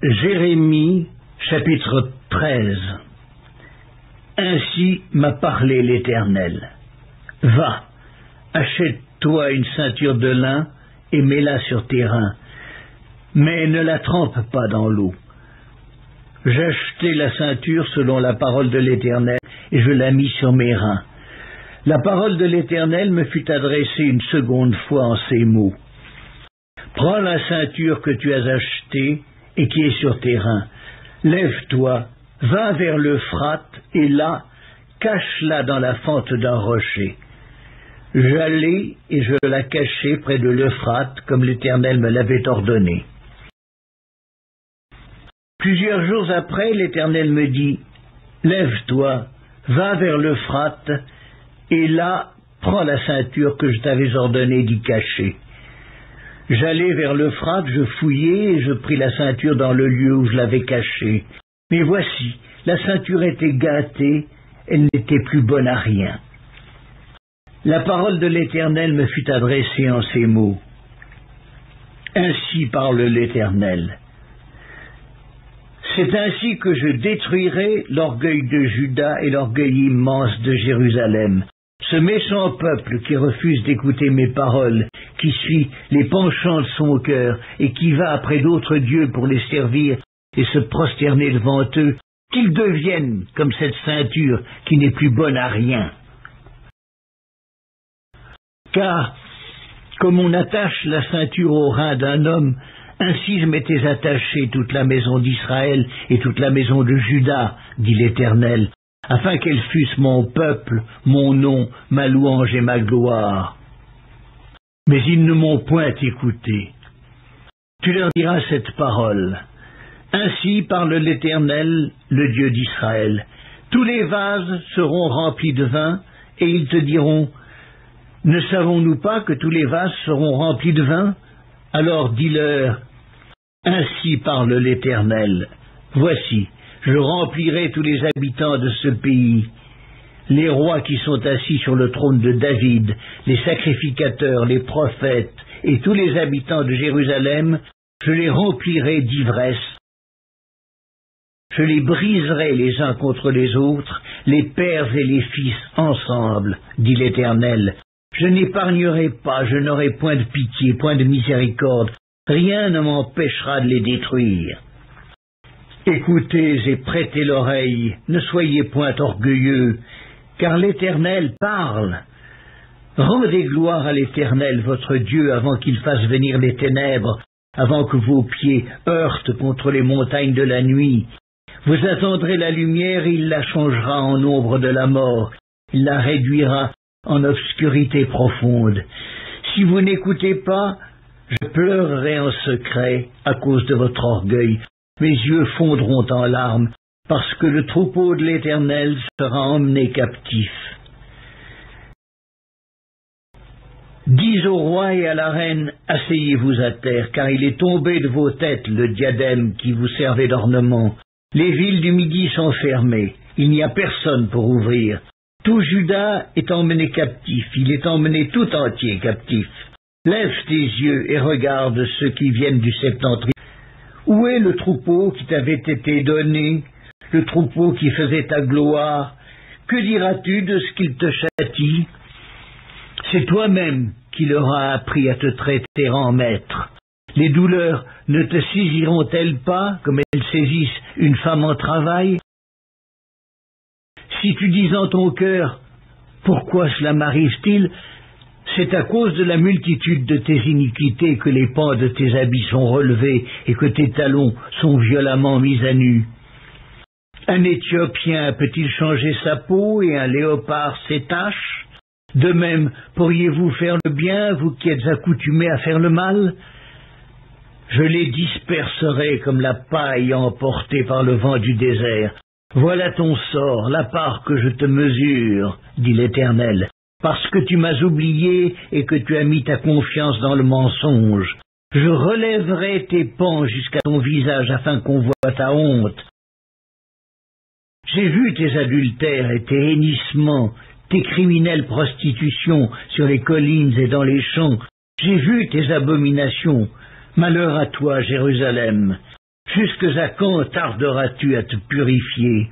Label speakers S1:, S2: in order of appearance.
S1: Jérémie, chapitre 13. Ainsi m'a parlé l'Éternel. Va, achète-toi une ceinture de lin et mets-la sur tes reins, mais ne la trempe pas dans l'eau. J'achetai la ceinture selon la parole de l'Éternel et je la mis sur mes reins. La parole de l'Éternel me fut adressée une seconde fois en ces mots. Prends la ceinture que tu as achetée et qui est sur tes reins. Lève-toi, va vers l'Euphrate, et là, cache-la dans la fente d'un rocher. J'allai et je la cachai près de l'Euphrate, comme l'Éternel me l'avait ordonné. Plusieurs jours après, l'Éternel me dit, lève-toi, va vers l'Euphrate, et là, prends la ceinture que je t'avais ordonné d'y cacher. J'allai vers l'Euphrate, je fouillai et je pris la ceinture dans le lieu où je l'avais cachée. Mais voici, la ceinture était gâtée, elle n'était plus bonne à rien. La parole de l'Éternel me fut adressée en ces mots. Ainsi parle l'Éternel. C'est ainsi que je détruirai l'orgueil de Juda et l'orgueil immense de Jérusalem. Ce méchant peuple qui refuse d'écouter mes paroles, qui suit les penchants de son cœur et qui va après d'autres dieux pour les servir et se prosterner devant eux, qu'ils deviennent comme cette ceinture qui n'est plus bonne à rien. Car, comme on attache la ceinture au rein d'un homme, ainsi je m'étais attaché toute la maison d'Israël et toute la maison de Juda, dit l'Éternel, afin qu'elles fussent mon peuple, mon nom, ma louange et ma gloire. Mais ils ne m'ont point écouté. Tu leur diras cette parole. Ainsi parle l'Éternel, le Dieu d'Israël. Tous les vases seront remplis de vin, et ils te diront, ne savons-nous pas que tous les vases seront remplis de vin? Alors dis-leur, ainsi parle l'Éternel. Voici, je remplirai tous les habitants de ce pays, les rois qui sont assis sur le trône de David, les sacrificateurs, les prophètes, et tous les habitants de Jérusalem, je les remplirai d'ivresse. Je les briserai les uns contre les autres, les pères et les fils ensemble, dit l'Éternel. Je n'épargnerai pas, je n'aurai point de pitié, point de miséricorde, rien ne m'empêchera de les détruire. Écoutez et prêtez l'oreille, ne soyez point orgueilleux, car l'Éternel parle. Rendez gloire à l'Éternel, votre Dieu, avant qu'il fasse venir les ténèbres, avant que vos pieds heurtent contre les montagnes de la nuit. Vous attendrez la lumière, et il la changera en ombre de la mort, il la réduira en obscurité profonde. Si vous n'écoutez pas, je pleurerai en secret à cause de votre orgueil. Mes yeux fondront en larmes, parce que le troupeau de l'Éternel sera emmené captif. Dis au roi et à la reine, asseyez-vous à terre, car il est tombé de vos têtes le diadème qui vous servait d'ornement. Les villes du Midi sont fermées, il n'y a personne pour ouvrir. Tout Juda est emmené captif, il est emmené tout entier captif. Lève tes yeux et regarde ceux qui viennent du septentrion. Où est le troupeau qui t'avait été donné, le troupeau qui faisait ta gloire? Que diras-tu de ce qu'il te châtie? C'est toi-même qui leur as appris à te traiter en maître. Les douleurs ne te saisiront-elles pas comme elles saisissent une femme en travail? Si tu dis en ton cœur, pourquoi cela m'arrive-t-il? C'est à cause de la multitude de tes iniquités que les pans de tes habits sont relevés et que tes talons sont violemment mis à nu. Un Éthiopien peut-il changer sa peau et un léopard ses taches? De même, pourriez-vous faire le bien, vous qui êtes accoutumés à faire le mal? Je les disperserai comme la paille emportée par le vent du désert. Voilà ton sort, la part que je te mesure, dit l'Éternel, parce que tu m'as oublié et que tu as mis ta confiance dans le mensonge. Je relèverai tes pans jusqu'à ton visage afin qu'on voie ta honte. J'ai vu tes adultères et tes hennissements, tes criminelles prostitutions sur les collines et dans les champs. J'ai vu tes abominations. Malheur à toi, Jérusalem. Jusque à quand tarderas-tu à te purifier?